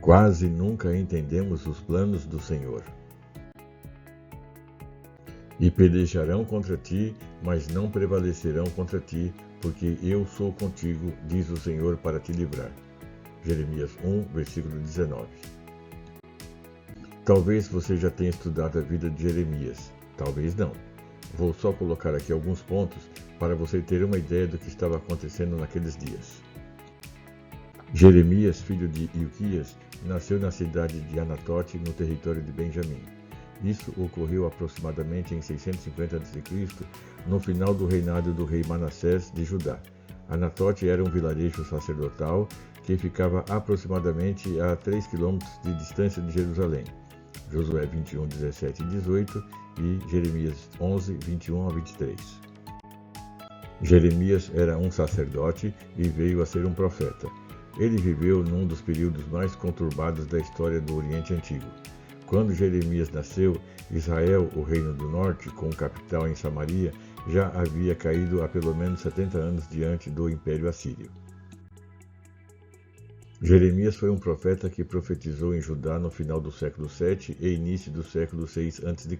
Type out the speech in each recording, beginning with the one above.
Quase nunca entendemos os planos do Senhor. E pelejarão contra ti, mas não prevalecerão contra ti, porque eu sou contigo, diz o Senhor, para te livrar. Jeremias 1, versículo 19. Talvez você já tenha estudado a vida de Jeremias, talvez não. Vou só colocar aqui alguns pontos para você ter uma ideia do que estava acontecendo naqueles dias. Jeremias, filho de Ilquias, nasceu na cidade de Anatote, no território de Benjamim. Isso ocorreu aproximadamente em 650 a.C., no final do reinado do rei Manassés de Judá. Anatote era um vilarejo sacerdotal que ficava aproximadamente a 3 quilômetros de distância de Jerusalém. Josué 21, 17 e 18 e Jeremias 11, 21 a 23. Jeremias era um sacerdote e veio a ser um profeta. Ele viveu num dos períodos mais conturbados da história do Oriente Antigo. Quando Jeremias nasceu, Israel, o reino do norte, com capital em Samaria, já havia caído há pelo menos 70 anos diante do Império Assírio. Jeremias foi um profeta que profetizou em Judá no final do século VII e início do século VI a.C.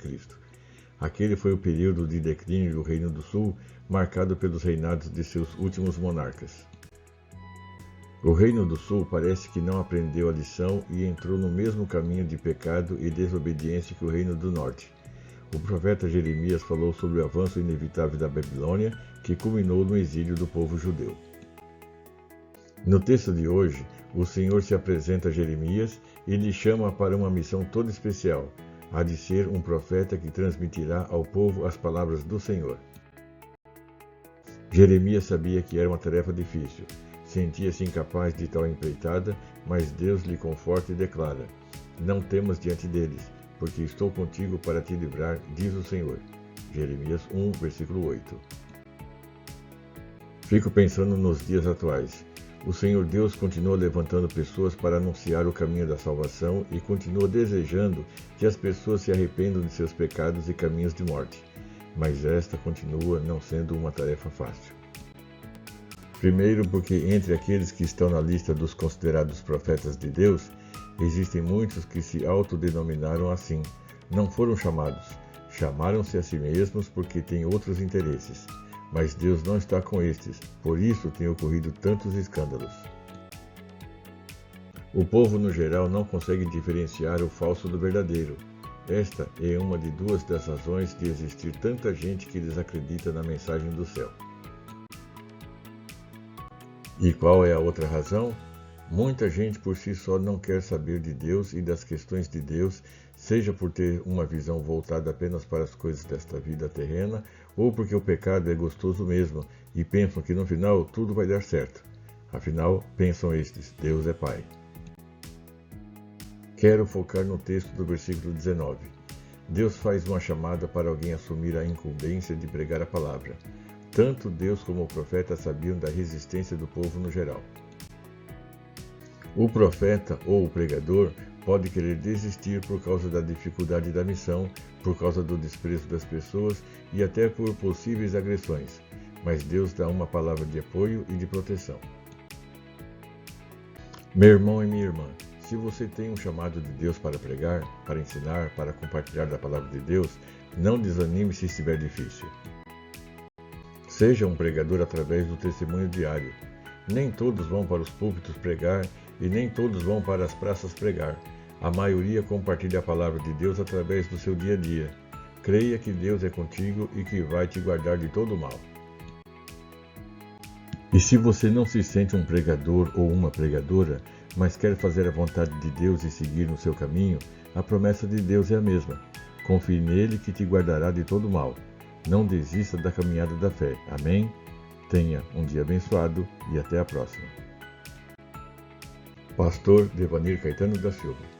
Aquele foi o período de declínio do Reino do Sul, marcado pelos reinados de seus últimos monarcas. O Reino do Sul parece que não aprendeu a lição e entrou no mesmo caminho de pecado e desobediência que o Reino do Norte. O profeta Jeremias falou sobre o avanço inevitável da Babilônia, que culminou no exílio do povo judeu. No texto de hoje, o Senhor se apresenta a Jeremias e lhe chama para uma missão toda especial, a de ser um profeta que transmitirá ao povo as palavras do Senhor. Jeremias sabia que era uma tarefa difícil. Sentia-se incapaz de tal empreitada, mas Deus lhe conforta e declara: não temas diante deles, porque estou contigo para te livrar, diz o Senhor. Jeremias 1, versículo 8. Fico pensando nos dias atuais. O Senhor Deus continua levantando pessoas para anunciar o caminho da salvação e continua desejando que as pessoas se arrependam de seus pecados e caminhos de morte. Mas esta continua não sendo uma tarefa fácil. Primeiro, porque entre aqueles que estão na lista dos considerados profetas de Deus, existem muitos que se autodenominaram assim. Não foram chamados, chamaram-se a si mesmos porque têm outros interesses. Mas Deus não está com estes, por isso têm ocorrido tantos escândalos. O povo no geral não consegue diferenciar o falso do verdadeiro. Esta é uma de duas das razões de existir tanta gente que desacredita na mensagem do céu. E qual é a outra razão? Muita gente por si só não quer saber de Deus e das questões de Deus, seja por ter uma visão voltada apenas para as coisas desta vida terrena, ou porque o pecado é gostoso mesmo e pensam que no final tudo vai dar certo. Afinal, pensam estes, Deus é Pai. Quero focar no texto do versículo 19. Deus faz uma chamada para alguém assumir a incumbência de pregar a palavra. Tanto Deus como o profeta sabiam da resistência do povo no geral. O profeta ou o pregador pode querer desistir por causa da dificuldade da missão, por causa do desprezo das pessoas e até por possíveis agressões, mas Deus dá uma palavra de apoio e de proteção. Meu irmão e minha irmã, se você tem um chamado de Deus para pregar, para ensinar, para compartilhar da palavra de Deus, não desanime se estiver difícil. Seja um pregador através do testemunho diário. Nem todos vão para os púlpitos pregar e nem todos vão para as praças pregar. A maioria compartilha a palavra de Deus através do seu dia a dia. Creia que Deus é contigo e que vai te guardar de todo o mal. E se você não se sente um pregador ou uma pregadora, mas quer fazer a vontade de Deus e seguir no seu caminho, a promessa de Deus é a mesma. Confie nele que te guardará de todo o mal. Não desista da caminhada da fé. Amém? Tenha um dia abençoado e até a próxima. Pastor Devanir Caetano da Silva.